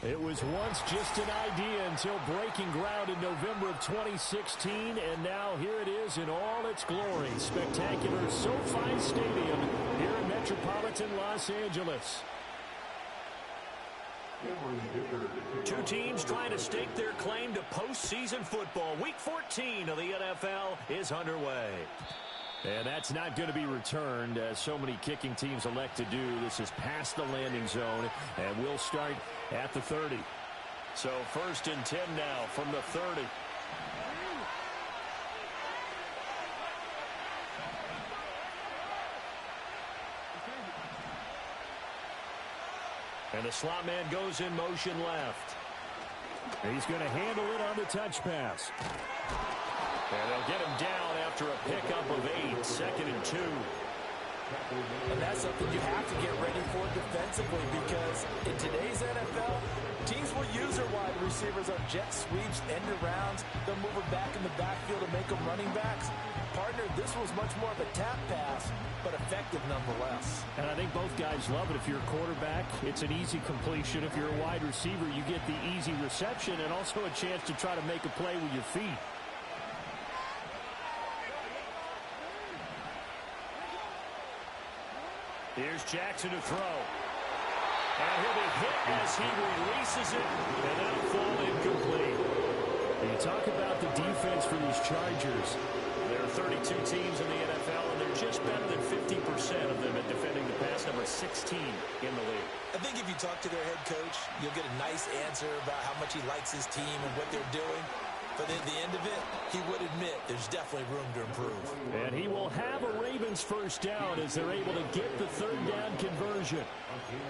It was once just an idea until breaking ground in November of 2016, and now here it is in all its glory. Spectacular SoFi Stadium here in metropolitan Los Angeles. Two teams trying to stake their claim to postseason football. Week 14 of the NFL is underway. And that's not going to be returned, as so many kicking teams elect to do. This is past the landing zone, and we'll start at the 30. So 1st and 10 now from the 30. And the slot man goes in motion left. He's going to handle it on the touch pass. And they'll get him down after a pickup of 8, 2nd and 2. And that's something you have to get ready for defensively, because in today's NFL, teams will use their wide receivers on jet sweeps, end arounds. They'll move them back in the backfield to make them running backs. Partner, this was much more of a tap pass, but effective nonetheless. And I think both guys love it. If you're a quarterback, it's an easy completion. If you're a wide receiver, you get the easy reception and also a chance to try to make a play with your feet. Here's Jackson to throw. And he'll be hit as he releases it, and that'll fall incomplete. And you talk about the defense for these Chargers. There are 32 teams in the NFL, and they're just better than 50% of them at defending the pass, number 16 in the league. I think if you talk to their head coach, you'll get a nice answer about how much he likes his team and what they're doing. But at the end of it, he would admit there's definitely room to improve. And he will have a Ravens first down as they're able to get the 3rd down conversion.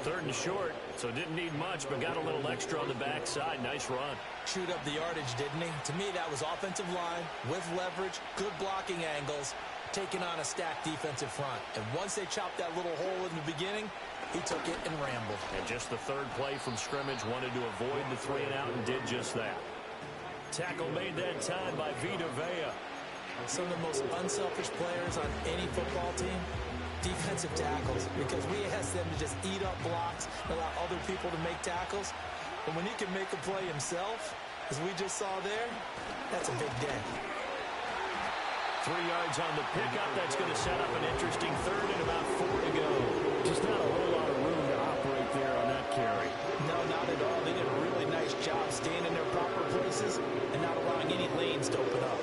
3rd and short, so didn't need much, but got a little extra on the backside. Nice run. Chewed up the yardage, didn't he? To me, that was offensive line with leverage, good blocking angles, taking on a stacked defensive front. And once they chopped that little hole in the beginning, he took it and rambled. And just the 3rd play from scrimmage, wanted to avoid the 3 and out and did just that. Tackle made that time by Vita Vea. Some of the most unselfish players on any football team, defensive tackles, because we ask them to just eat up blocks, allow other people to make tackles. But when he can make a play himself, as we just saw there, that's a big day. 3 yards on the pickup. That's going to set up an interesting 3rd and about 4 to go. Just not a whole lot of room to operate there on that carry. No, not at all. They did a really nice job staying in their proper places and not allowing any lanes to open up.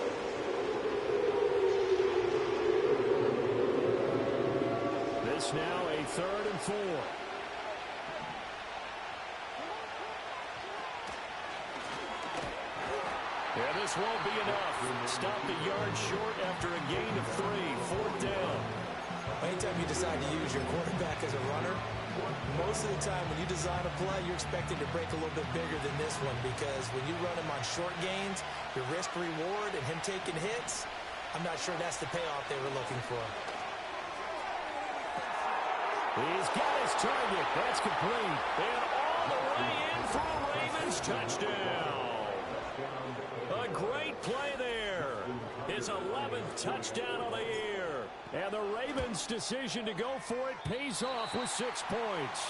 This now a 3rd and 4. Yeah, this won't be enough. Stopped a yard short after a gain of 3. 4th down. Anytime you decide to use your quarterback as a runner, most of the time when you design a play, you're expected to break a little bit bigger than this one, because when you run him on short gains, your risk-reward and him taking hits, I'm not sure that's the payoff they were looking for. He's got his target. That's complete. And all the way in for a Ravens touchdown. A great play there. His 11th touchdown of the year. And the Ravens' decision to go for it pays off with 6 points.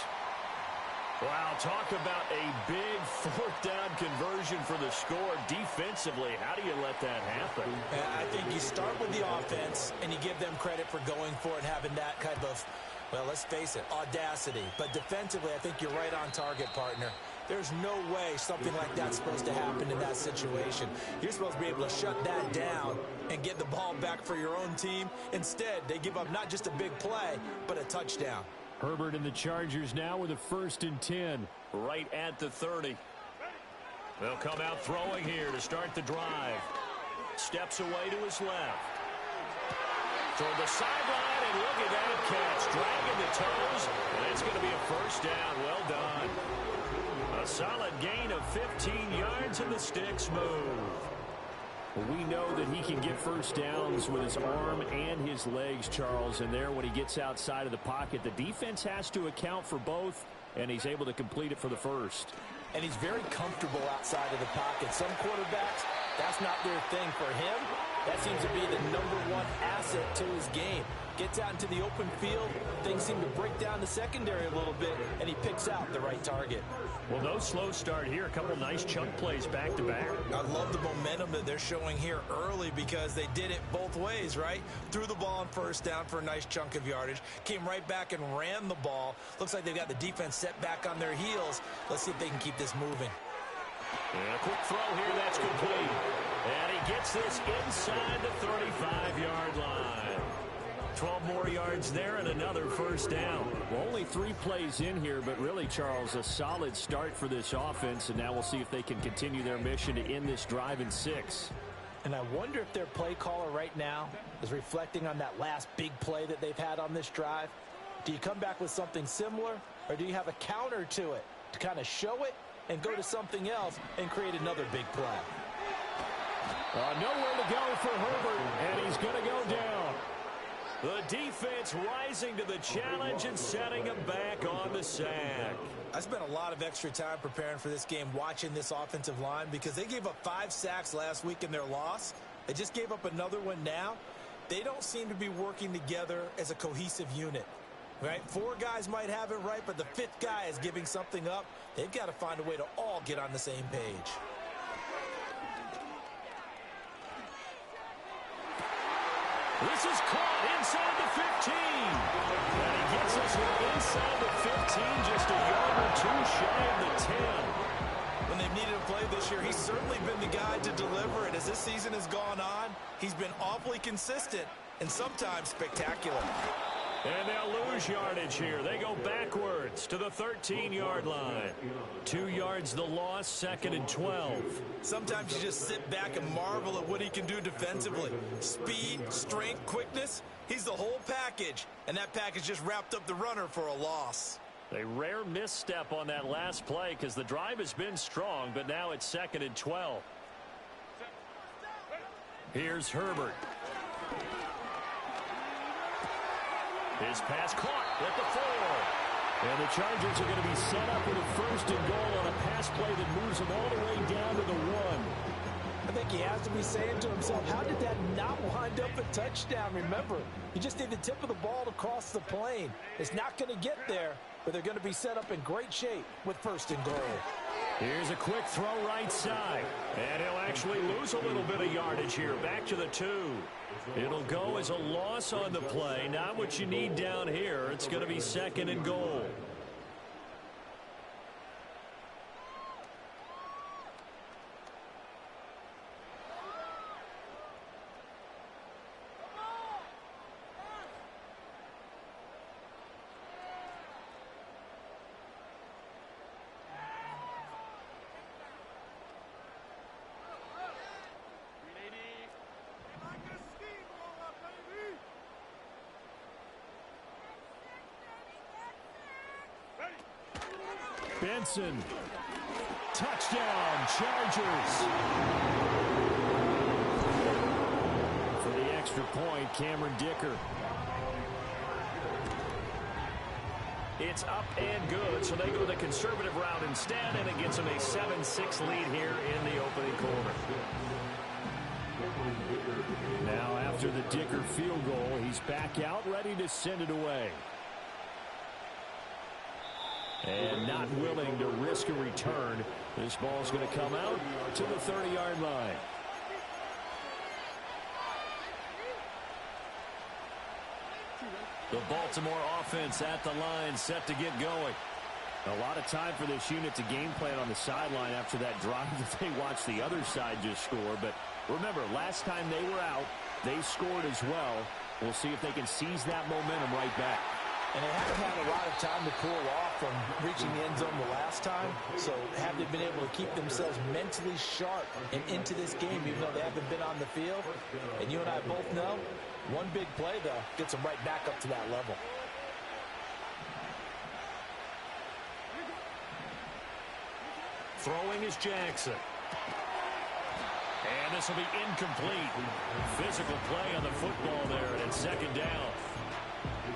Wow, talk about a big 4th down conversion for the score. Defensively, how do you let that happen? I think you start with the offense, and you give them credit for going for it and having that kind of, well, let's face it, audacity. But defensively, I think you're right on target, partner. There's no way something like that's supposed to happen in that situation. You're supposed to be able to shut that down and get the ball back for your own team. Instead, they give up not just a big play, but a touchdown. Herbert and the Chargers now with a 1st and 10. Right at the 30. They'll come out throwing here to start the drive. Steps away to his left. Toward the sideline, and look at that catch. Dragging the toes, and it's going to be a 1st down. Well done. A solid gain of 15 yards, and the sticks move. Well, we know that he can get 1st downs with his arm and his legs, Charles. And there, when he gets outside of the pocket, the defense has to account for both, and he's able to complete it for the 1st. And he's very comfortable outside of the pocket. Some quarterbacks That's not their thing. For him, that seems to be the #1 asset to his game. Gets out into the open field, things seem to break down the secondary a little bit, and he picks out the right target. Well, no slow start here. A couple nice chunk plays back-to-back. I love the momentum that they're showing here early because they did it both ways, right? Threw the ball on first down for a nice chunk of yardage, came right back and ran the ball. Looks like they've got the defense set back on their heels. Let's see if they can keep this moving. And a quick throw here, that's complete. And he gets this inside the 35-yard line. 12 more yards there and another first down. Well, only 3 plays in here, but really, Charles, a solid start for this offense, and now we'll see if they can continue their mission to end this drive in 6. And I wonder if their play caller right now is reflecting on that last big play that they've had on this drive. Do you come back with something similar, or do you have a counter to it to kind of show it and go to something else and create another big play? Nowhere to go for Herbert, and he's going to go down. The defense rising to the challenge and setting him back on the sack. I spent a lot of extra time preparing for this game watching this offensive line because they gave up 5 sacks last week in their loss. They just gave up another one now. They don't seem to be working together as a cohesive unit. Right? 4 guys might have it right, but the 5th guy is giving something up. They've got to find a way to all get on the same page. This is caught inside the 15. And he gets us inside the 15, just a yard or 2 shy of the 10. When they've needed a play this year, he's certainly been the guy to deliver it. As this season has gone on, he's been awfully consistent and sometimes spectacular. And they'll lose yardage here. They go backwards to the 13-yard line. 2 yards the loss, 2nd and 12. Sometimes you just sit back and marvel at what he can do defensively. Speed, strength, quickness, he's the whole package. And that package just wrapped up the runner for a loss. A rare misstep on that last play because the drive has been strong, but now it's 2nd and 12. Here's Herbert. His pass caught at the 4. And the Chargers are going to be set up with a 1st and goal on a pass play that moves them all the way down to the 1. I think he has to be saying to himself, how did that not wind up a touchdown? Remember, you just need the tip of the ball to cross the plane. It's not going to get there, but they're going to be set up in great shape with 1st and goal. Here's a quick throw right side. And he'll actually lose a little bit of yardage here. Back to the 2. It'll go as a loss on the play. Not what you need down here. It's going to be 2nd and goal. Benson. Touchdown, Chargers. For the extra point, Cameron Dicker. It's up and good, so they go the conservative route instead, and it gets them a 7-6 lead here in the opening quarter. Now, after the Dicker field goal, he's back out, ready to send it away. And not willing to risk a return. This ball's going to come out to the 30-yard line. The Baltimore offense at the line, set to get going. A lot of time for this unit to game plan on the sideline after that drive that they watched the other side just score. But remember, last time they were out, they scored as well. We'll see if they can seize that momentum right back. And they haven't had a lot of time to cool off from reaching the end zone the last time. So have they been able to keep themselves mentally sharp and into this game, even though they haven't been on the field? And you and I both know, one big play, though, gets them right back up to that level. Throwing is Jackson. And this will be incomplete. Physical play on the football there, and it's 2nd down.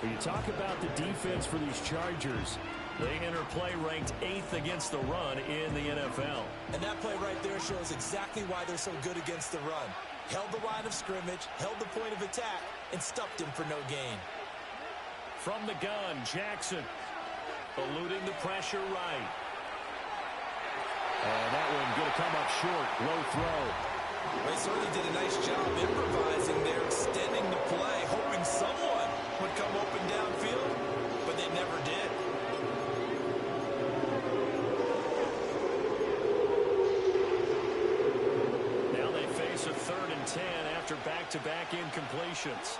When you talk about the defense for these Chargers, they enter play ranked 8th against the run in the NFL. And that play right there shows exactly why they're so good against the run. Held the line of scrimmage, held the point of attack, and stuffed him for no gain. From the gun, Jackson eluding the pressure right. And that one going to come up short. Low throw. They certainly did a nice job improvising there, extending the play, hoping someone would come open downfield, but they never did. Now they face a 3rd and 10 after back-to-back incompletions.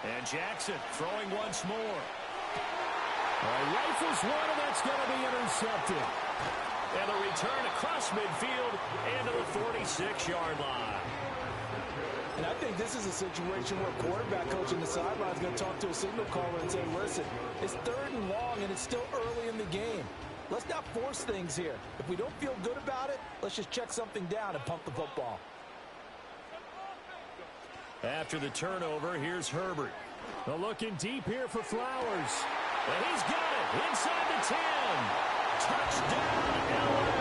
And Jackson throwing once more. Rifles one, and that's going to be intercepted. And a return across midfield into the 46-yard line. And I think this is a situation where a quarterback coach in the sideline is going to talk to a signal caller and say, listen, it's 3rd and long, and it's still early in the game. Let's not force things here. If we don't feel good about it, let's just check something down and pump the football. After the turnover, here's Herbert. Looking deep here for Flowers. And he's got it inside the 10. Touchdown, LA.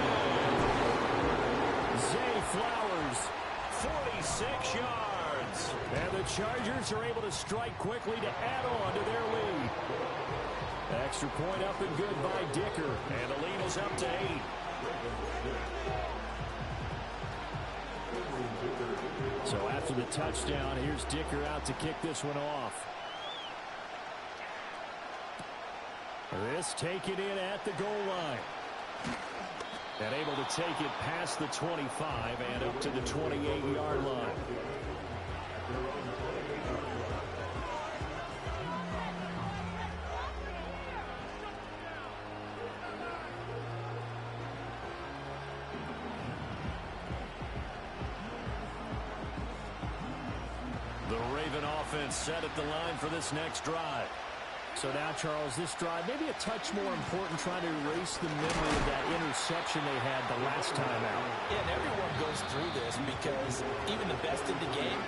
Zay Flowers, 46 yards. And the Chargers are able to strike quickly to add on to their lead. Extra point up and good by Dicker. And the lead is up to 8. So after the touchdown, here's Dicker out to kick this one off. This taken in at the goal line. And able to take it past the 25 and up to the 28-yard line. The Raven offense set at the line for this next drive. So now, Charles, this drive maybe a touch more important, trying to erase the memory of that interception they had the last time out. Yeah, and everyone goes through this because even the best in the game,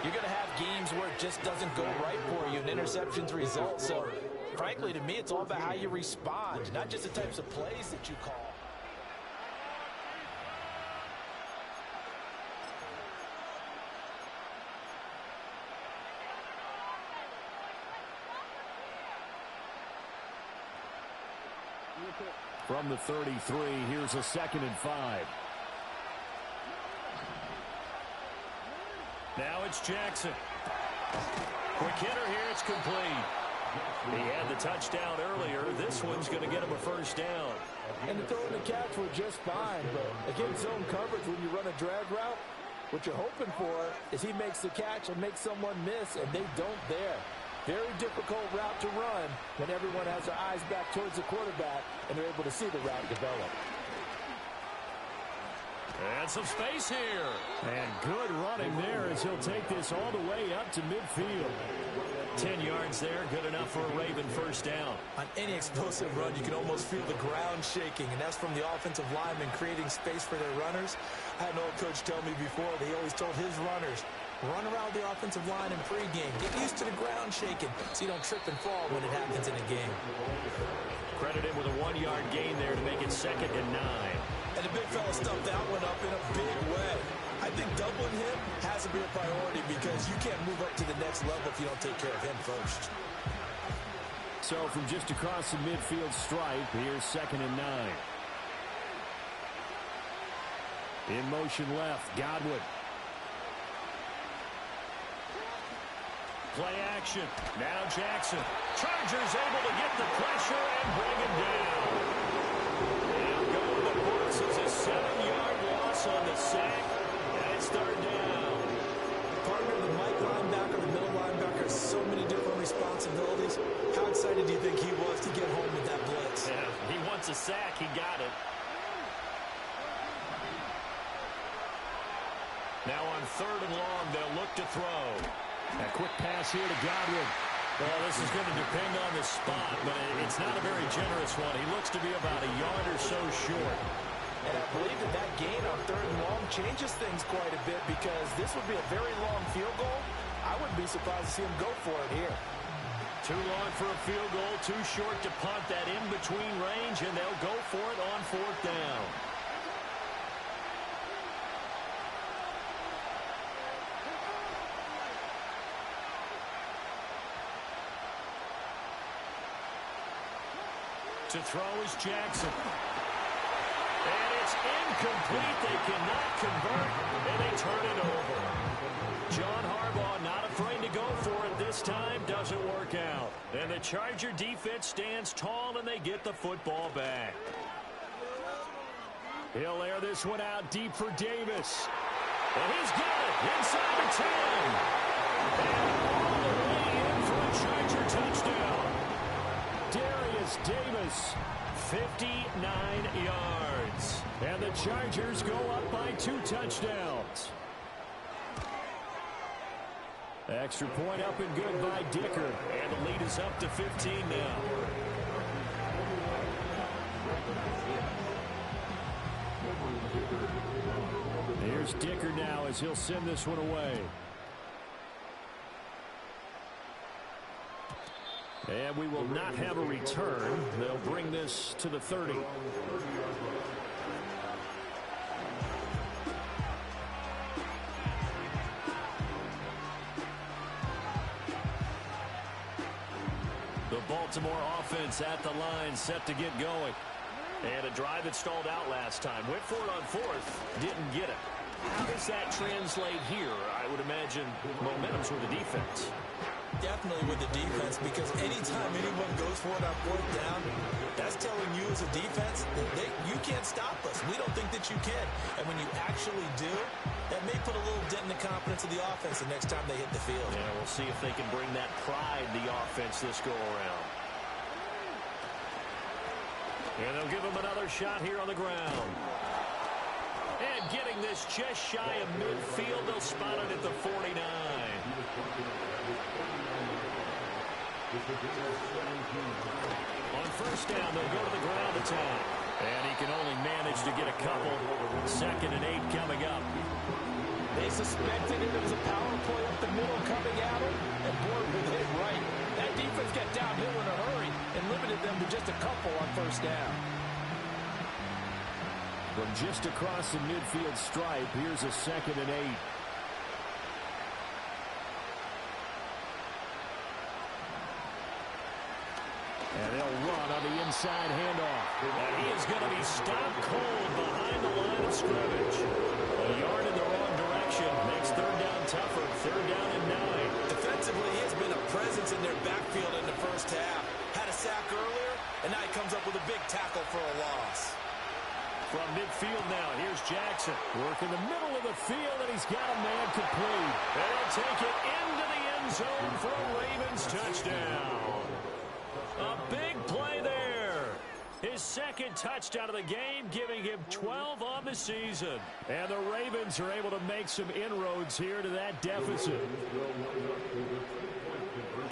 you're going to have games where it just doesn't go right for you and interceptions result. So, frankly, to me, it's all about how you respond, not just the types of plays that you call. From the 33, here's a 2nd and 5. Now it's Jackson. Quick hitter here, it's complete. He had the touchdown earlier. This one's going to get him a first down. And the throw and the catch were just fine, but against zone coverage, when you run a drag route, what you're hoping for is he makes the catch and makes someone miss, and they don't there. Very difficult route to run when everyone has their eyes back towards the quarterback and they're able to see the route develop. And some space here. And good running there as he'll take this all the way up to midfield. 10 yards there, good enough for a Raven first down. On any explosive run, you can almost feel the ground shaking, and that's from the offensive linemen creating space for their runners. I had an old coach tell me before that he always told his runners, run around the offensive line in pregame. Get used to the ground shaking so you don't trip and fall when it happens in a game. Credit him with a 1-yard gain there to make it 2nd and 9. And the big fella stuffed that one up in a big way. I think doubling him has to be a priority because you can't move up to the next level if you don't take care of him first. So from just across the midfield stripe, here's 2nd and 9. In motion left, Godwin. Play action. Now Jackson. Chargers able to get the pressure and bring him down. And going to the books is a 7-yard loss on the sack. And it's 3rd down. Partner, the Mike linebacker, the middle linebacker, so many different responsibilities. How excited do you think he was to get home with that blitz? Yeah, he wants a sack. He got it. Now on 3rd and long, they'll look to throw. A quick pass here to Godwin. Well, this is going to depend on the spot, but it's not a very generous one. He looks to be about a yard or so short. And I believe that gain on 3rd and long changes things quite a bit because this would be a very long field goal. I wouldn't be surprised to see him go for it here. Too long for a field goal, too short to punt that in-between range, and they'll go for it on 4th down. To throw is Jackson. And it's incomplete. They cannot convert, and they turn it over. John Harbaugh not afraid to go for it this time. Doesn't work out. And the Charger defense stands tall, and they get the football back. He'll air this one out deep for Davis. And he's got it inside the 10. And all the way in for a Charger touchdown. Darius Davis, 59 yards. And the Chargers go up by 2 touchdowns. Extra point up and good by Dicker. And the lead is up to 15 now. Here's Dicker now as he'll send this one away. And we will not have a return. They'll bring this to the 30. The Baltimore offense at the line, set to get going. And a drive that stalled out last time. Went for it on 4th, didn't get it. How does that translate here? I would imagine momentum's with the defense. Definitely with the defense, because anytime anyone goes for it on 4th down, that's telling you as a defense that you can't stop us. We don't think that you can. And when you actually do, that may put a little dent in the confidence of the offense the next time they hit the field. Yeah, we'll see if they can bring that pride, the offense, this go-around. And they'll give him another shot here on the ground. And getting this just shy of midfield, they'll spot it at the 49. On 1st down, they'll go to the ground attack. And he can only manage to get a couple. 2nd and 8 coming up. They suspected it was a power play up the middle coming at him. And boy, with it right. That defense got downhill in a hurry and limited them to just a couple on 1st down. From just across the midfield stripe, here's a 2nd and 8. And they'll run on the inside handoff. And he is going to be stopped cold behind the line of scrimmage. A yard in the wrong direction makes 3rd down tougher. 3rd down and 9. Defensively, he has been a presence in their backfield in the 1st half. Had a sack earlier, and now he comes up with a big tackle for a loss. From midfield now, here's Jackson. Working the middle of the field, and he's got a man complete. And he'll take it into the end zone for a Ravens touchdown. A big play there. His 2nd touchdown of the game, giving him 12 on the season. And the Ravens are able to make some inroads here to that deficit.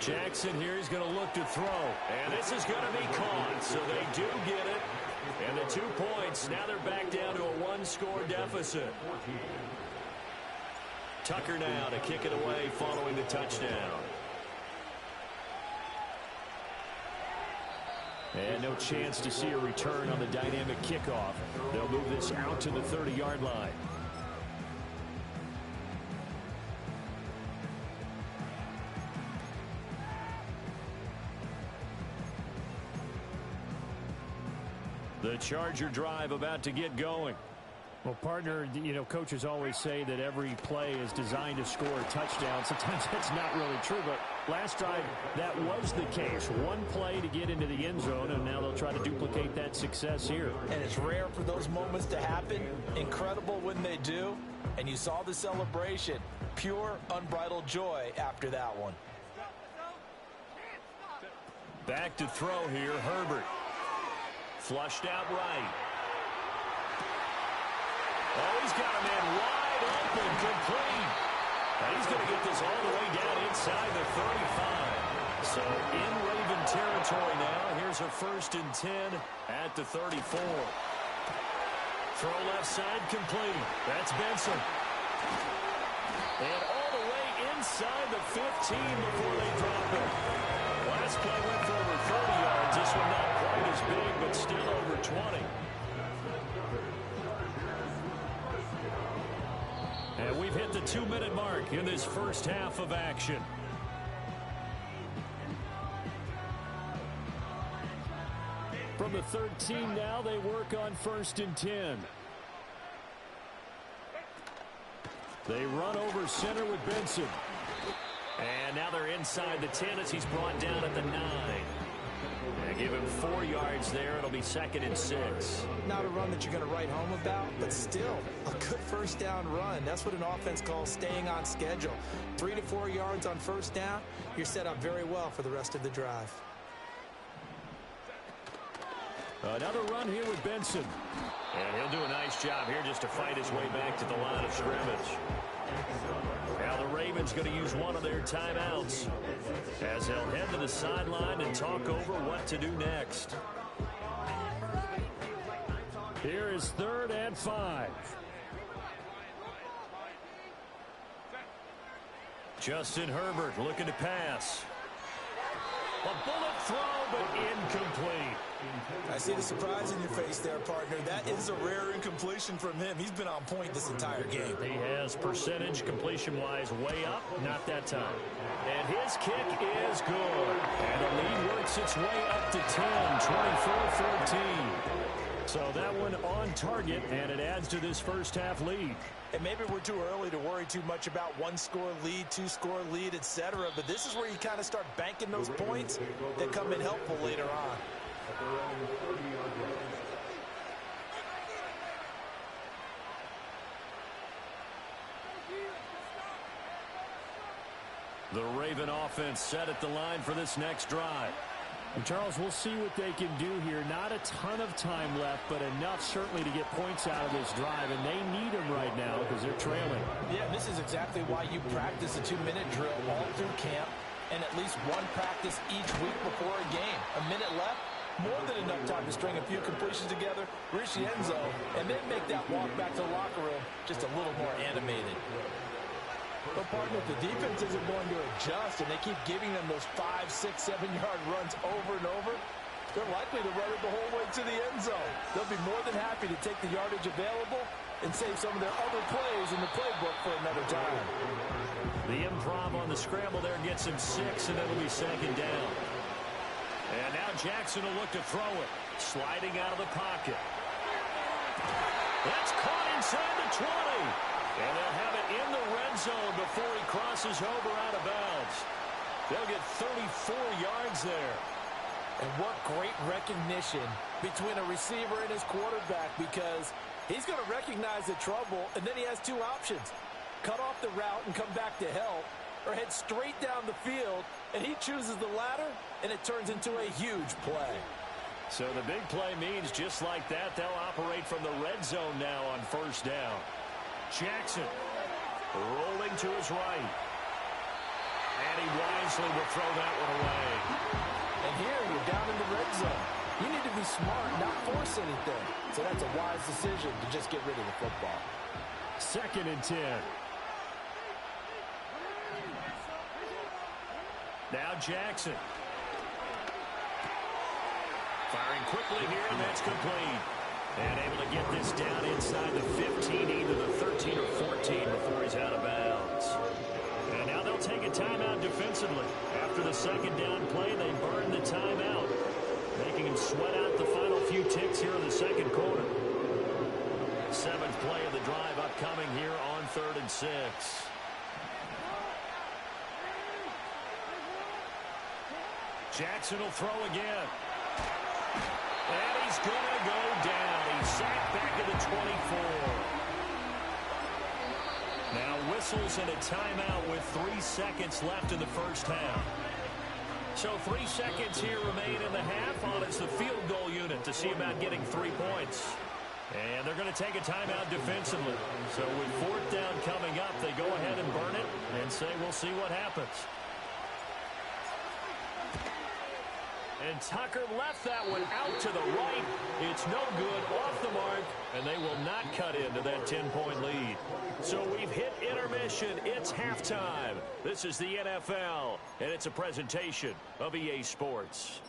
Jackson here is going to look to throw. And this is going to be caught, so they do get it. And the 2 points, now they're back down to a 1-score deficit. Tucker now to kick it away following the touchdown. And no chance to see a return on the dynamic kickoff. They'll move this out to the 30-yard line. The Charger drive about to get going. Well, partner, coaches always say that every play is designed to score a touchdown. Sometimes that's not really true, but last drive, that was the case. One play to get into the end zone, and now they'll try to duplicate that success here. And it's rare for those moments to happen. Incredible when they do. And you saw the celebration. Pure, unbridled joy after that one. Back to throw here, Herbert. Flushed out right. Oh, he's got a man wide open, complete. And he's going to get this all the way down inside the 35. So in Raven territory now. Here's a 1st and 10 at the 34. Throw left side complete. That's Benson. And all the way inside the 15 before they drop it. Last play went for over 30 yards. This one not quite as big, but still over 20. And we've hit the 2-minute mark in this first half of action. From the 13 now, they work on 1st and 10. They run over center with Benson. And now they're inside the 10 as he's brought down at the 9. And give him 4 yards there. It'll be 2nd and 6. Not a run that you're going to write home about, but still a good first down run. That's what an offense calls staying on schedule. 3 to 4 yards on first down. You're set up very well for the rest of the drive. Another run here with Benson. And he'll do a nice job here just to fight his way back to the line of scrimmage. Now the Ravens going to use one of their timeouts as they'll head to the sideline and talk over what to do next. Here is 3rd and 5. Justin Herbert looking to pass. A bullet throw, but incomplete. I see the surprise in your face there, partner. That is a rare incompletion from him. He's been on point this entire game. He has percentage completion-wise way up, not that time. And his kick is good. And the lead works its way up to 10, 24-14. So that one on target, and it adds to this first half lead. And maybe we're too early to worry too much about 1-score lead, 2-score lead, etc. But this is where you kind of start banking those points that come in helpful later on. The Raven offense set at the line for this next drive. And Charles, we'll see what they can do here. Not a ton of time left, but enough certainly to get points out of this drive, and they need them right now because they're trailing. Yeah, this is exactly why you practice a 2-minute drill all through camp and at least one practice each week before a game. A minute left, more than enough time to string a few completions together, reach the end zone, and then make that walk back to the locker room just a little more animated. But, partner, if the defense isn't going to adjust and they keep giving them those 5, 6, 7-yard runs over and over, they're likely to run it the whole way to the end zone. They'll be more than happy to take the yardage available and save some of their other plays in the playbook for another time. The improv on the scramble there gets him 6, and it'll be 2nd down. And now Jackson will look to throw it. Sliding out of the pocket. That's caught inside the 20. And they'll have it in the red zone before he crosses over out of bounds. They'll get 34 yards there. And what great recognition between a receiver and his quarterback, because he's going to recognize the trouble, and then he has 2 options. Cut off the route and come back to help, or head straight down the field, and he chooses the latter, and it turns into a huge play. So the big play means just like that, they'll operate from the red zone now on 1st down. Jackson rolling to his right. And he wisely will throw that one away. And here you're down in the red zone. You need to be smart, not force anything. So that's a wise decision to just get rid of the football. 2nd and 10. Now Jackson. Firing quickly here, and that's complete. And able to get this down inside the 15, either the 13 or 14 before he's out of bounds. And now they'll take a timeout defensively. After the 2nd down play, they burn the timeout, making him sweat out the final few ticks here in the 2nd quarter. 7th play of the drive upcoming here on 3rd and 6. Jackson will throw again. And he's going to go down. He's sacked back at the 24. Now whistles and a timeout with 3 seconds left in the first half. So 3 seconds here remain in the half on it's the field goal unit to see about getting 3 points. And they're going to take a timeout defensively. So with 4th down coming up, they go ahead and burn it and say we'll see what happens. And Tucker left that one out to the right. It's no good, off the mark, and and they will not cut into that 10-point lead. So we've hit intermission. It's halftime. This is the NFL, and it's a presentation of EA Sports.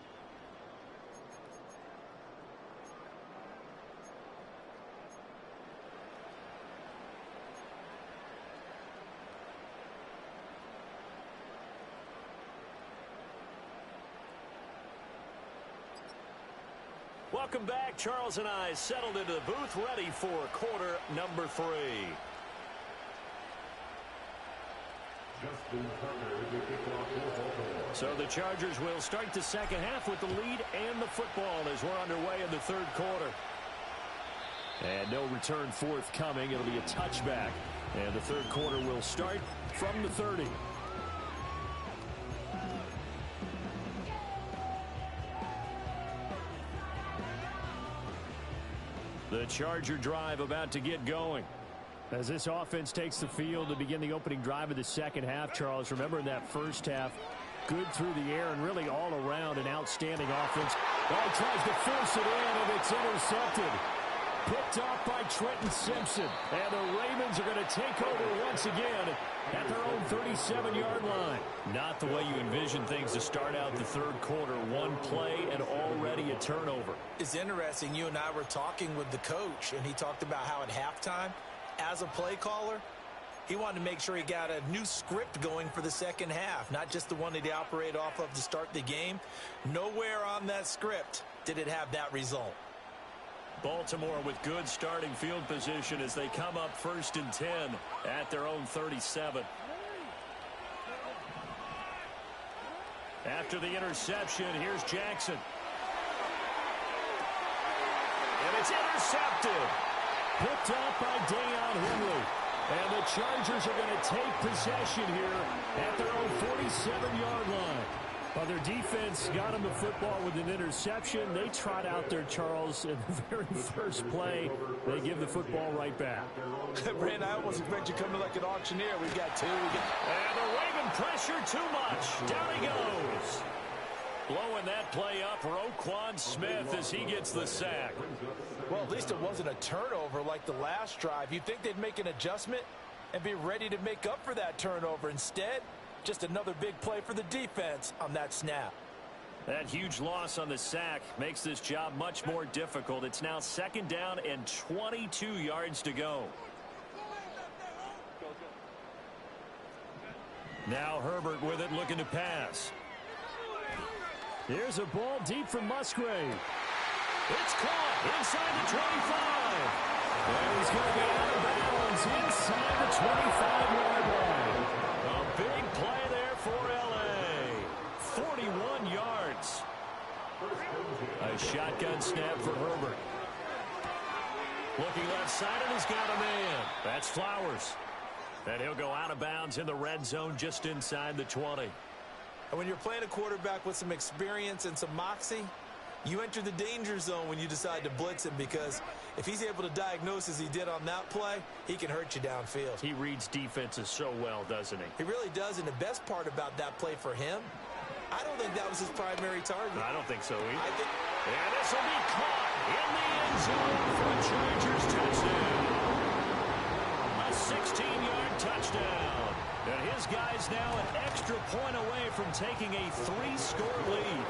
Welcome back. Charles and I settled into the booth, ready for quarter number 3. So the Chargers will start the second half with the lead and the football as we're underway in the third quarter. And no return forthcoming. It'll be a touchback. And the third quarter will start from the 30. The Charger drive about to get going. As this offense takes the field to begin the opening drive of the second half, Charles, remember in that first half, good through the air and really all around an outstanding offense. Oh, tries to force it in, and it's intercepted. Picked off by Trenton Simpson. And the Ravens are going to take over once again at their own 37-yard line. Not the way you envision things to start out the third quarter. One play and already a turnover. It's interesting. You and I were talking with the coach, and he talked about how at halftime, as a play caller, he wanted to make sure he got a new script going for the second half, not just the one that he operated off of to start the game. Nowhere on that script did it have that result. Baltimore with good starting field position as they come up 1st and 10 at their own 37. After the interception, here's Jackson. And it's intercepted. Picked up by Deion Henry. And the Chargers are going to take possession here at their own 47-yard line. Well, their defense got them the football with an interception. They trot out there, Charles, in the very first play. They give the football right back. Brandon, I almost expect you coming like an auctioneer. We've got two. And the Raven pressure too much. Down he goes. Blowing that play up, Roquan Smith as he gets the sack. Well, at least it wasn't a turnover like the last drive. You'd think they'd make an adjustment and be ready to make up for that turnover. Instead, just another big play for the defense on that snap. That huge loss on the sack makes this job much more difficult. It's now 2nd down and 22 yards to go. Now Herbert with it, looking to pass. Here's a ball deep from Musgrave. It's caught inside the 25. And he's going to be out of bounds inside the 25-yard line. A big play there for L.A. 41 yards. A shotgun snap for Herbert. Looking left side, and he's got a man. That's Flowers. And he'll go out of bounds in the red zone just inside the 20. And when you're playing a quarterback with some experience and some moxie, you enter the danger zone when you decide to blitz him, because if he's able to diagnose as he did on that play, he can hurt you downfield. He reads defenses so well, doesn't he? He really does, and the best part about that play for him, I don't think that was his primary target. I don't think so either. And this will be caught in the end zone for a Chargers touchdown. A 16-yard touchdown. And his guy's now an extra point away from taking a 3-score lead.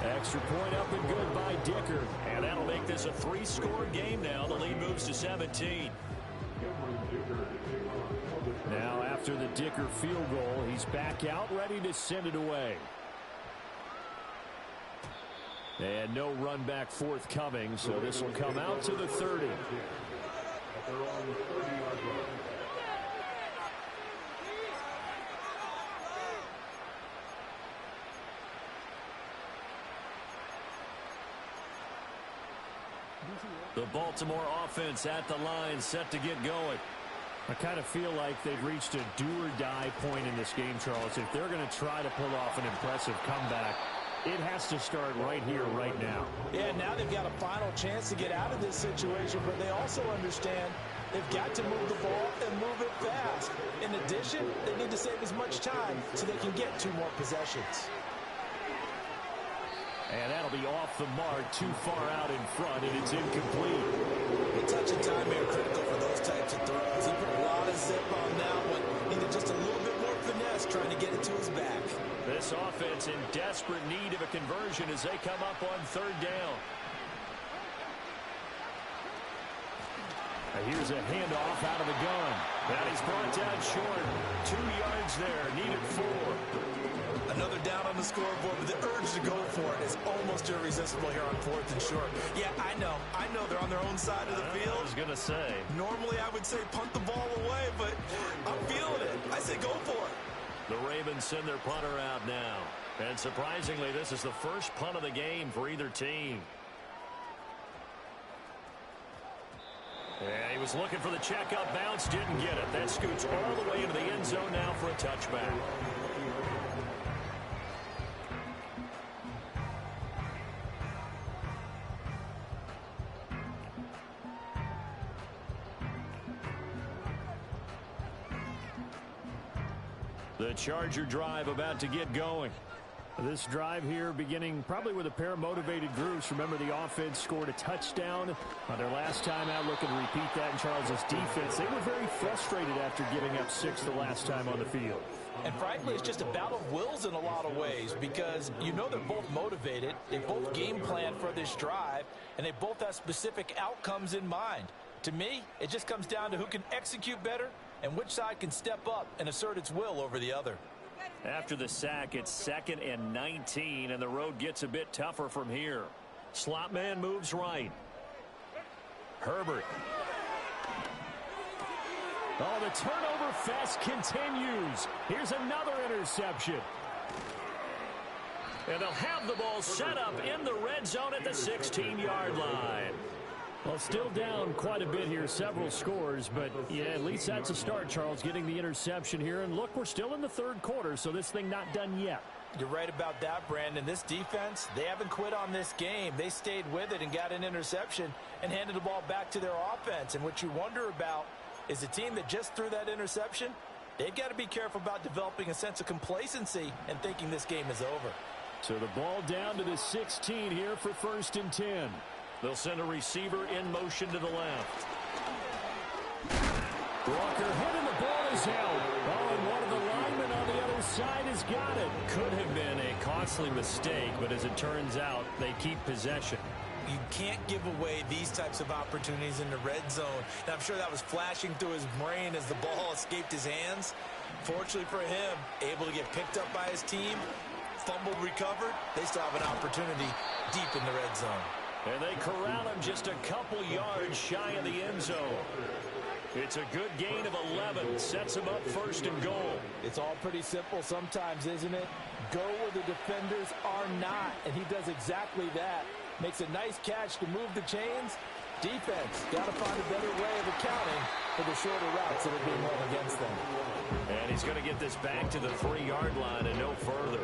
Extra point up and good by Dicker. And that'll make this a 3-score game now. The lead moves to 17. Now after the Dicker field goal, he's back out ready to send it away. And no run back forthcoming, so this will come out to the 30. The Baltimore offense at the line, set to get going. I kind of feel like they've reached a do-or-die point in this game, Charles. If they're going to try to pull off an impressive comeback, it has to start right here, right now. Yeah, now they've got a final chance to get out of this situation, but they also understand they've got to move the ball and move it fast. In addition, they need to save as much time so they can get 2 more possessions. And that'll be off the mark, too far out in front, and it's incomplete. A touch of time here critical for those types of throws. He put a lot of zip on that one. Needed just a little bit more finesse trying to get it to his back. This offense in desperate need of a conversion as they come up on third down. Here's a handoff out of the gun. And he's brought down short. 2 yards there. Needed 4. Another down on the scoreboard, but the urge to go for it is almost irresistible here on 4th and short. Yeah, I know they're on their own side of the field. I was going to say. Normally I would say punt the ball away, but I'm feeling it. I say go for it. The Ravens send their punter out now. And surprisingly, this is the first punt of the game for either team. Yeah, he was looking for the checkup bounce, didn't get it. That scoots all the way into the end zone now for a touchback. The Charger drive about to get going. This drive here beginning probably with a pair of motivated groups. Remember, the offense scored a touchdown on their last time out. Looking to repeat that in Charles' defense. They were very frustrated after giving up 6 the last time on the field. And frankly, it's just a battle of wills in a lot of ways because you know they're both motivated. They both game plan for this drive, and they both have specific outcomes in mind. To me, it just comes down to who can execute better and which side can step up and assert its will over the other. After the sack, it's 2nd and 19, and the road gets a bit tougher from here. Slot man moves right. Herbert. Oh, the turnover fest continues. Here's another interception. And they'll have the ball set up in the red zone at the 16-yard line. Well, still down quite a bit here, several scores, but yeah, at least that's a start, Charles, getting the interception here. And look, we're still in the third quarter, so this thing not done yet. You're right about that, Brandon. This defense, they haven't quit on this game. They stayed with it and got an interception and handed the ball back to their offense. And what you wonder about is the team that just threw that interception, they've got to be careful about developing a sense of complacency and thinking this game is over. So the ball down to the 16 here for 1st and 10. They'll send a receiver in motion to the left. Walker hit and the ball is out. Oh, and one of the linemen on the other side has got it. Could have been a costly mistake, but as it turns out, they keep possession. You can't give away these types of opportunities in the red zone. And I'm sure that was flashing through his brain as the ball escaped his hands. Fortunately for him, able to get picked up by his team, fumbled, recovered. They still have an opportunity deep in the red zone. And they corral him just a couple yards shy of the end zone. It's a good gain of 11. Sets him up 1st and goal. It's all pretty simple sometimes, isn't it? Go where the defenders are not. And he does exactly that. Makes a nice catch to move the chains. Defense, got to find a better way of accounting for the shorter routes that are being run against them. And he's going to get this back to the 3-yard line and no further.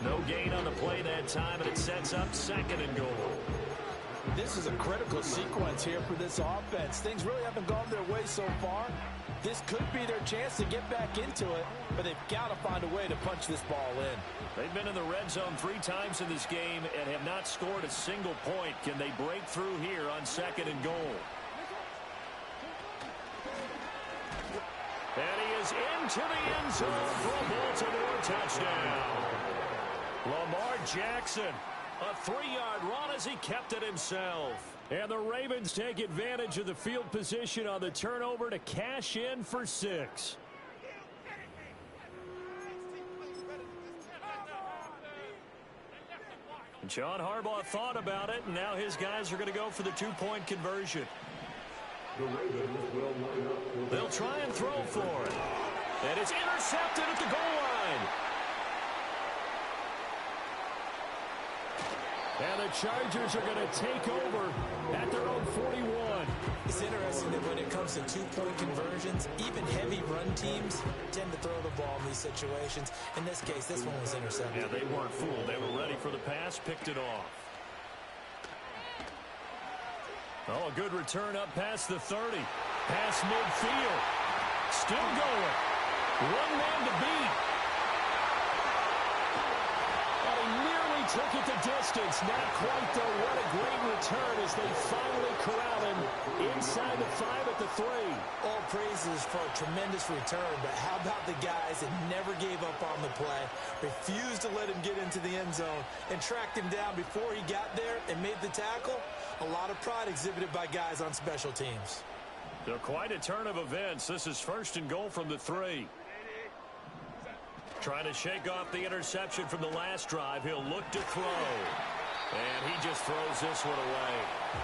No gain on the play that time, and it sets up 2nd and goal. This is a critical sequence here for this offense. Things really haven't gone their way so far. This could be their chance to get back into it, but they've got to find a way to punch this ball in. They've been in the red zone 3 times in this game and have not scored a single point. Can they break through here on 2nd and goal? And he is into the end zone for a Baltimore touchdown. Lamar Jackson, a 3-yard run as he kept it himself. And the Ravens take advantage of the field position on the turnover to cash in for 6. And John Harbaugh thought about it, and now his guys are going to go for the 2-point conversion. They'll try and throw for it. And it's intercepted at the goal line. And the Chargers are going to take over at their own 41. It's interesting that when it comes to 2-point conversions, even heavy run teams tend to throw the ball in these situations. In this case, this one was intercepted. Yeah, they weren't fooled. They were ready for the pass, picked it off. Oh, a good return up past the 30. Past midfield. Still going. One man to beat. And he nearly took it the distance. Not quite, though. What a great return as they finally corral him inside the 5 at the 3. All praises for a tremendous return, but how about the guys that never gave up on the play, refused to let him get into the end zone, and tracked him down before he got there and made the tackle? A lot of pride exhibited by guys on special teams. So quite a turn of events. This is 1st and goal from the 3. Trying to shake off the interception from the last drive. He'll look to throw. And he just throws this one away.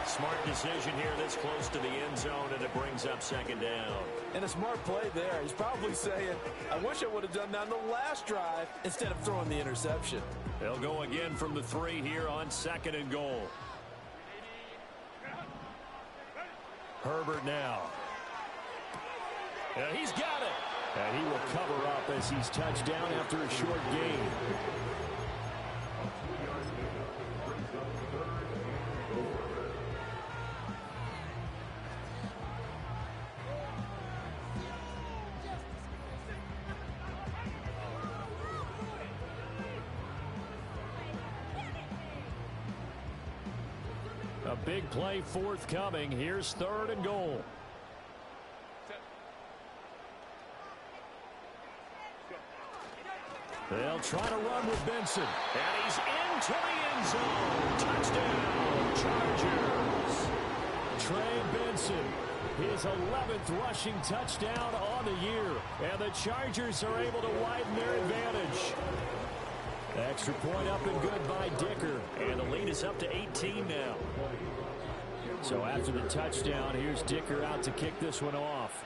Smart decision here this close to the end zone, and it brings up 2nd down. And a smart play there. He's probably saying, I wish I would have done that on the last drive instead of throwing the interception. They'll go again from the 3 here on 2nd and goal. Herbert now. And he's got it. And he will cover up as he's touched down after a short gain. A big play forthcoming. Here's 3rd and goal. They'll try to run with Benson. And he's into the end zone. Touchdown, Chargers. Trey Benson, his 11th rushing touchdown on the year. And the Chargers are able to widen their advantage. Extra point up and good by Dicker. And the lead is up to 18 now. So after the touchdown, here's Dicker out to kick this one off.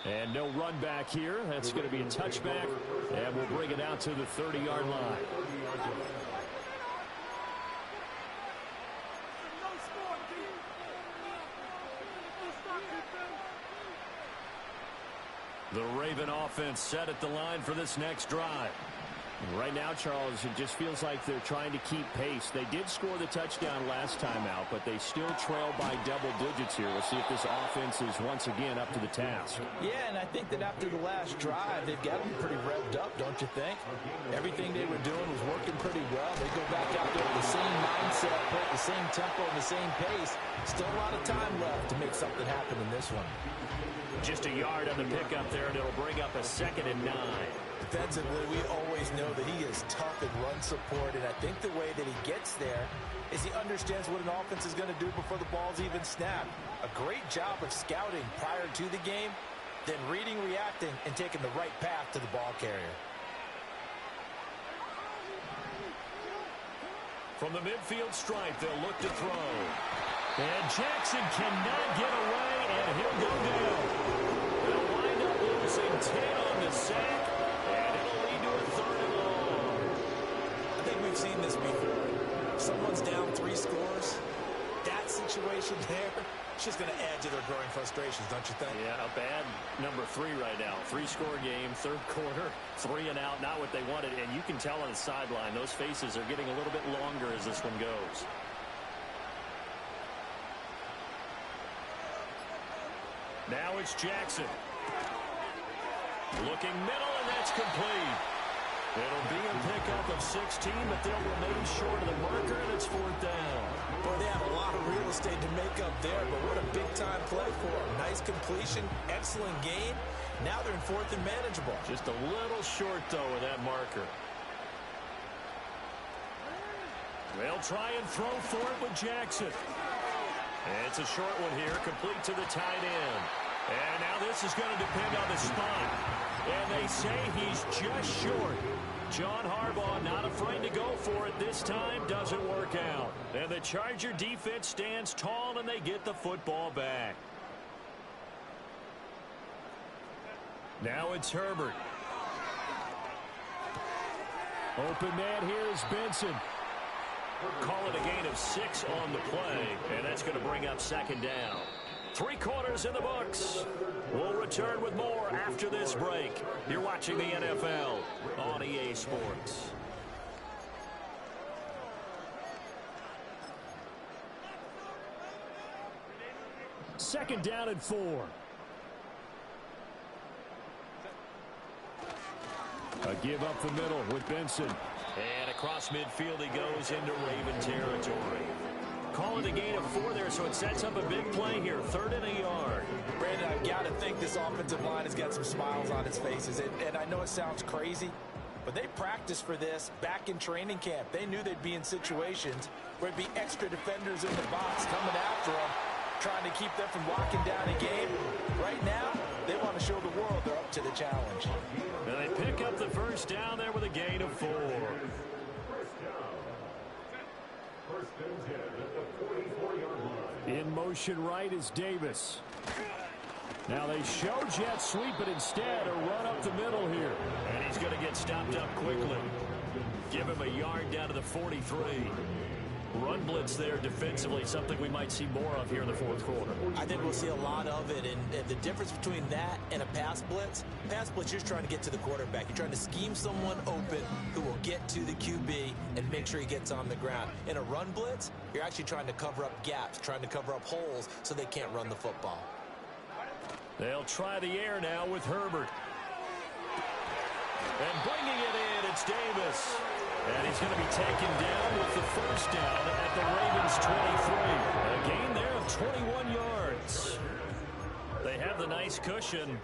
And no run back here. That's going to be a touchback. And we'll bring it out to the 30-yard line. The Raven offense set at the line for this next drive. Right now, Charles, it just feels like they're trying to keep pace. They did score the touchdown last time out, but they still trail by double digits here. We'll see if this offense is once again up to the task. Yeah, and I think that after the last drive, they've got to be pretty revved up, don't you think? Everything they were doing was working pretty well. They go back out there with the same mindset, put the same tempo and the same pace. Still a lot of time left to make something happen in this one. Just a yard on the pickup there, and it'll bring up a 2nd and 9. Defensively, we always know that he is tough in run support, and I think the way that he gets there is he understands what an offense is going to do before the ball's even snapped. A great job of scouting prior to the game, then reading, reacting, and taking the right path to the ball carrier. From the midfield stripe, they'll look to throw. And Jackson cannot get away, and he'll go down. They'll wind up losing 10 on the sack, and it'll lead to a 3rd and long. I think we've seen this before. Someone's down 3 scores. That situation there, it's just going to add to their growing frustrations, don't you think? Yeah, a bad number 3 right now. 3-score game, 3rd quarter, 3 and out, not what they wanted. And you can tell on the sideline, those faces are getting a little bit longer as this one goes. Now it's Jackson. Looking middle, and that's complete. It'll be a pickup of 16, but they'll remain short of the marker, and it's 4th down. Boy, they have a lot of real estate to make up there, but what a big-time play for them. Nice completion, excellent game. Now they're in 4th and manageable. Just a little short, though, with that marker. They'll try and throw for it with Jackson. And it's a short one here, complete to the tight end. And now this is going to depend on the spot. And they say he's just short. John Harbaugh not afraid to go for it this time. Doesn't work out. And the Charger defense stands tall, and they get the football back. Now it's Herbert. Open man here is Benson. Call it a gain of 6 on the play, and that's going to bring up 2nd down. 3 quarters in the books. We'll return with more after this break. You're watching the NFL on EA Sports. Second down and 4. A give up the middle with Benson. And across midfield he goes into Raven territory. Call it a gain of 4 there, so it sets up a big play here. 3rd and a yard. Brandon, I've got to think this offensive line has got some smiles on its faces. And I know it sounds crazy, but they practiced for this back in training camp. They knew they'd be in situations where it'd be extra defenders in the box coming after them, trying to keep them from locking down a game. Right now, they want to show the world they're up to the challenge. And they pick up the first down there with a gain of 4. In motion right is Davis. Now they show jet sweep, but instead a run up the middle here. And he's going to get stopped up quickly. Give him a yard down to the 43. Run blitz there defensively, something we might see more of here in the 4th quarter. I think we'll see a lot of it, and the difference between that and a pass blitz, you're just trying to get to the quarterback. You're trying to scheme someone open who will get to the QB and make sure he gets on the ground. In a run blitz, you're actually trying to cover up gaps, trying to cover up holes so they can't run the football. They'll try the air now with Herbert. And bringing it in, it's Davis. And he's going to be taken down with the first down at the Ravens' 23. A gain there of 21 yards. They have the nice cushion.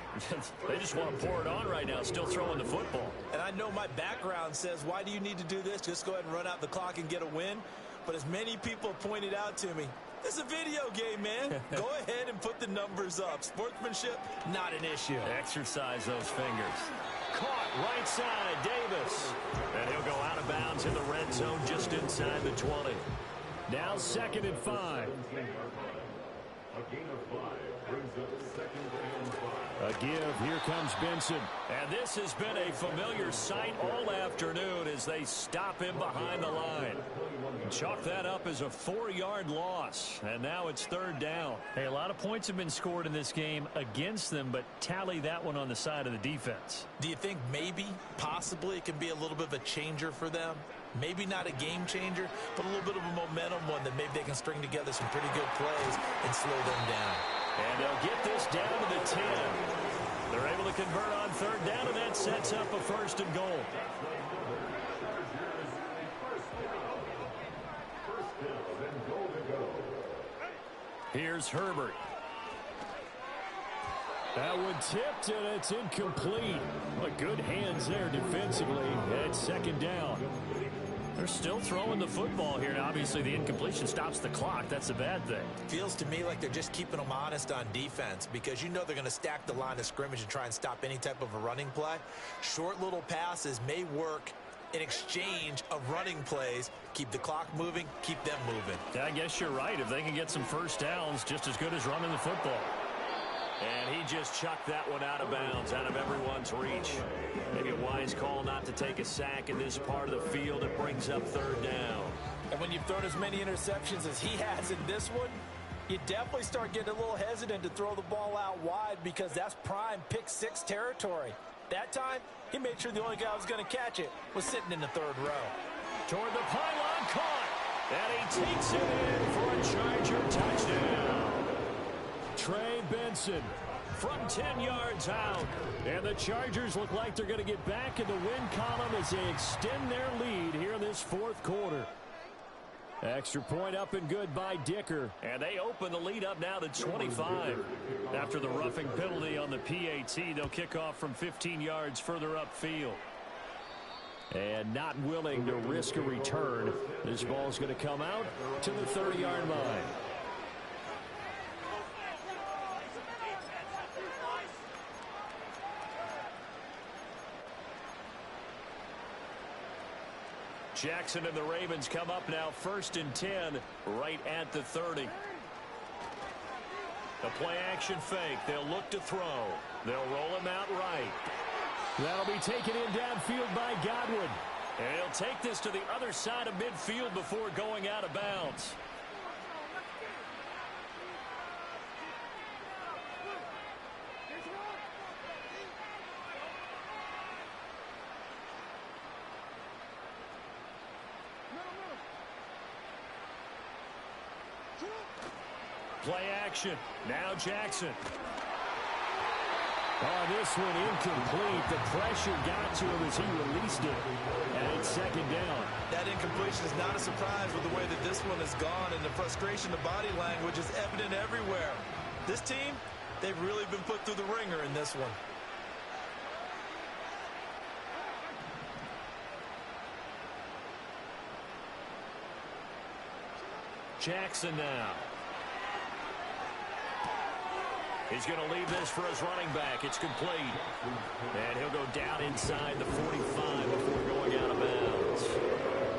They just want to pour it on right now, still throwing the football. And I know my background says, why do you need to do this? Just go ahead and run out the clock and get a win. But as many people pointed out to me, this is a video game, man. Go ahead and put the numbers up. Sportsmanship, not an issue. Exercise those fingers. Caught right side, Davis. And he'll go out of bounds in the red zone just inside the 20. Now 2nd and 5. A gain of 5 brings up 2nd and 5. A give. Here comes Benson. And this has been a familiar sight all afternoon as they stop him behind the line. Chalk that up as a 4-yard loss. And now it's 3rd down. Hey, a lot of points have been scored in this game against them, but tally that one on the side of the defense. Do you think maybe, possibly, it can be a little bit of a changer for them? Maybe not a game changer, but a little bit of a momentum one that maybe they can string together some pretty good plays and slow them down. And they'll get this down to the 10. They're able to convert on 3rd down, and that sets up a 1st and goal. Here's Herbert. That one tipped, and it's incomplete. But good hands there defensively. And 2nd down. They're still throwing the football here. Now, obviously, the incompletion stops the clock. That's a bad thing. Feels to me like they're just keeping them honest on defense because you know they're going to stack the line of scrimmage and try and stop any type of a running play. Short little passes may work in exchange of running plays. Keep the clock moving, keep them moving. I guess you're right. If they can get some first downs, just as good as running the football. And he just chucked that one out of bounds, out of everyone's reach. Maybe a wise call not to take a sack in this part of the field. It brings up 3rd down. And when you've thrown as many interceptions as he has in this one, you definitely start getting a little hesitant to throw the ball out wide because that's prime pick-6 territory. That time, he made sure the only guy who was going to catch it was sitting in the 3rd row. Toward the pylon, caught. And he takes it in for a Charger touchdown. Trey Benson from 10 yards out. And the Chargers look like they're going to get back in the win column as they extend their lead here in this 4th quarter. Extra point up and good by Dicker. And they open the lead up now to 25. After the roughing penalty on the PAT, they'll kick off from 15 yards further upfield. And not willing to risk a return. This ball's going to come out to the 30-yard line. Jackson and the Ravens come up now 1st and 10 right at the 30. The play action fake. They'll look to throw. They'll roll him out right. That'll be taken in downfield by Godwin. And he'll take this to the other side of midfield before going out of bounds. Play action. Now Jackson. Oh, this one incomplete. The pressure got to him as he released it. And it's second down. That incompletion is not a surprise with the way that this one has gone, and the frustration, the body language is evident everywhere. This team, they've really been put through the ringer in this one. Jackson now. He's going to leave this for his running back. It's complete. And he'll go down inside the 45 before going out of bounds.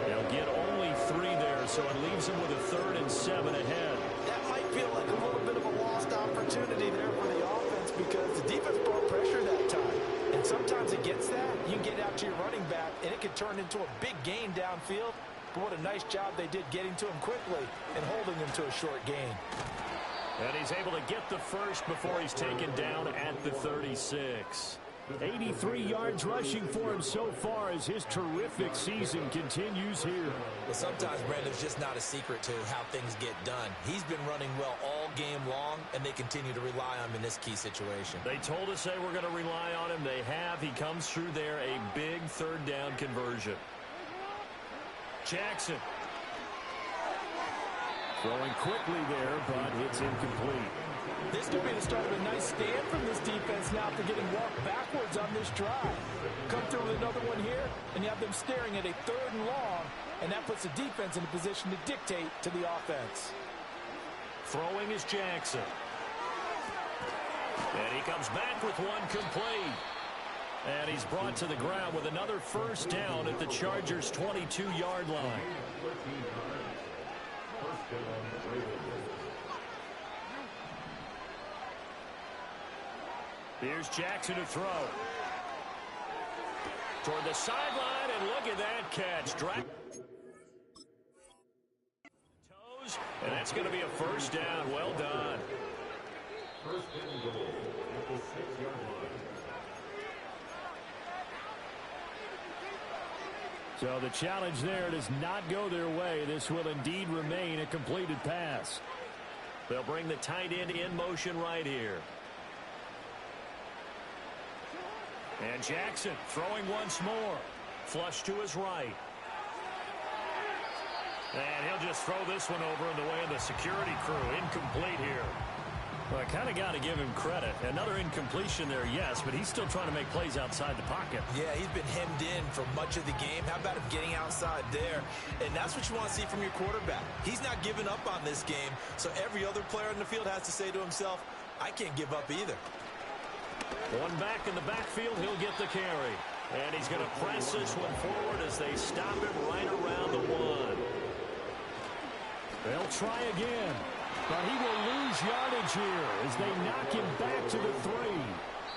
They'll get only 3 there, so it leaves him with a 3rd and 7 ahead. That might feel like a little bit of a lost opportunity there for the offense because the defense brought pressure that time. And sometimes against that, you can get out to your running back, and it can turn into a big gain downfield. But what a nice job they did getting to him quickly and holding him to a short gain. And he's able to get the first before he's taken down at the 36. 83 yards rushing for him so far as his terrific season continues here. Well, sometimes, Brandon, it's just not a secret to how things get done. He's been running well all game long, and they continue to rely on him in this key situation. They told us they were going to rely on him. They have. He comes through there, a big 3rd down conversion. Jackson. Throwing quickly there, but it's incomplete. This could be the start of a nice stand from this defense now after getting walked backwards on this drive. Come through with another one here, and you have them staring at a 3rd and long, and that puts the defense in a position to dictate to the offense. Throwing is Jackson. And he comes back with one complete. And he's brought to the ground with another 1st down at the Chargers' 22-yard line. Here's Jackson to throw. Toward the sideline, and look at that catch. Toes, and that's going to be a 1st down. Well done. 1st and goal at the 6-yard line. So the challenge there does not go their way. This will indeed remain a completed pass. They'll bring the tight end in motion right here. And Jackson throwing once more. Flush to his right. And he'll just throw this one over in the way of the security crew. Incomplete here. Well, I kind of got to give him credit. Another incompletion there, yes, but he's still trying to make plays outside the pocket. Yeah, he's been hemmed in for much of the game. How about him getting outside there? And that's what you want to see from your quarterback. He's not giving up on this game, so every other player in the field has to say to himself, I can't give up either. One back in the backfield, he'll get the carry. And he's going to press this one forward as they stop him right around the 1. They'll try again. But he will lose yardage here as they knock him back to the 3.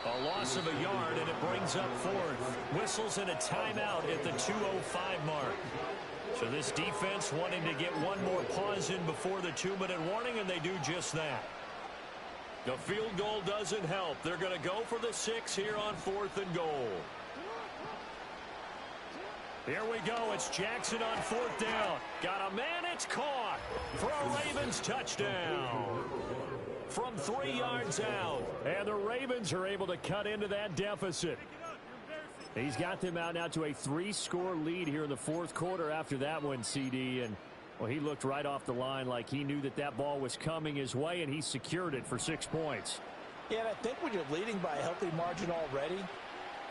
A loss of a yard, and it brings up 4th. Whistles and a timeout at the 2:05 mark. So this defense wanting to get one more pause in before the 2-minute warning, and they do just that. The field goal doesn't help. They're going to go for the 6 here on 4th and goal. Here we go. It's Jackson on 4th down. Got a man. It's caught for a Ravens touchdown. From 3 yards out. And the Ravens are able to cut into that deficit. He's got them out now to a 3-score lead here in the 4th quarter after that one, CD. And, well, he looked right off the line like he knew that that ball was coming his way, and he secured it for 6 points. Yeah, and I think when you're leading by a healthy margin already,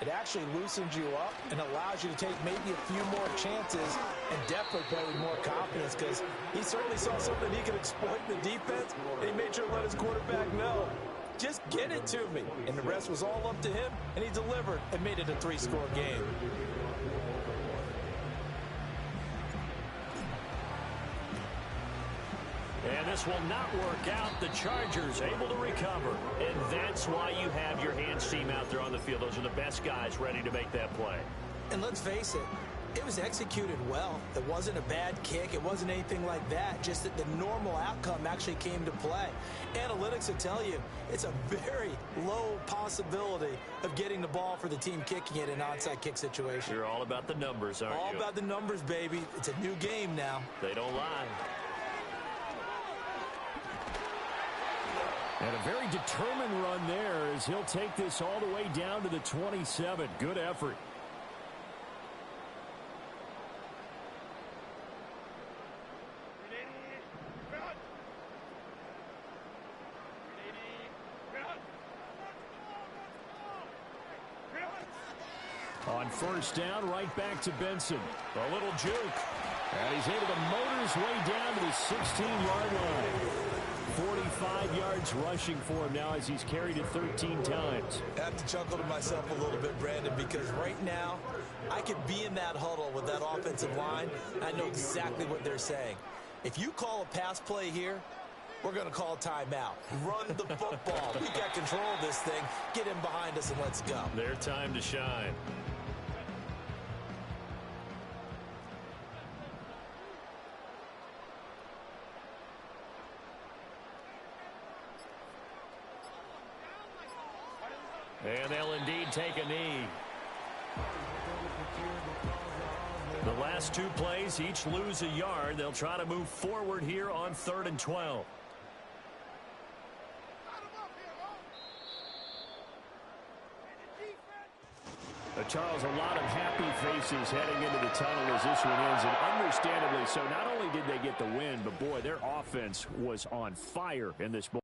it actually loosens you up and allows you to take maybe a few more chances and definitely play with more confidence because he certainly saw something he could exploit in the defense, and he made sure to let his quarterback know, just get it to me. And the rest was all up to him, and he delivered and made it a 3-score game. And this will not work out. The Chargers able to recover. And that's why you have your hands team out there on the field. Those are the best guys ready to make that play. And let's face it, it was executed well. It wasn't a bad kick. It wasn't anything like that. Just that the normal outcome actually came to play. Analytics will tell you it's a very low possibility of getting the ball for the team kicking it in an onside kick situation. You're all about the numbers, aren't you? All about the numbers, baby. It's a new game now. They don't lie. And a very determined run there as he'll take this all the way down to the 27. Good effort. On first down, right back to Benson. A little juke. And he's able to motor his way down to the 16-yard line. 45 yards rushing for him now as he's carried it 13 times. I have to chuckle to myself a little bit, Brandon, because right now I could be in that huddle with that offensive line. And I know exactly what they're saying. If you call a pass play here, we're going to call timeout. Run the football. We got control of this thing. Get him behind us and let's go. Their time to shine. And they'll indeed take a knee. The last two plays, each lose a yard. They'll try to move forward here on 3rd and 12. Charles, a lot of happy faces heading into the tunnel as this one ends, and understandably so. Not only did they get the win, but boy, their offense was on fire in this ball.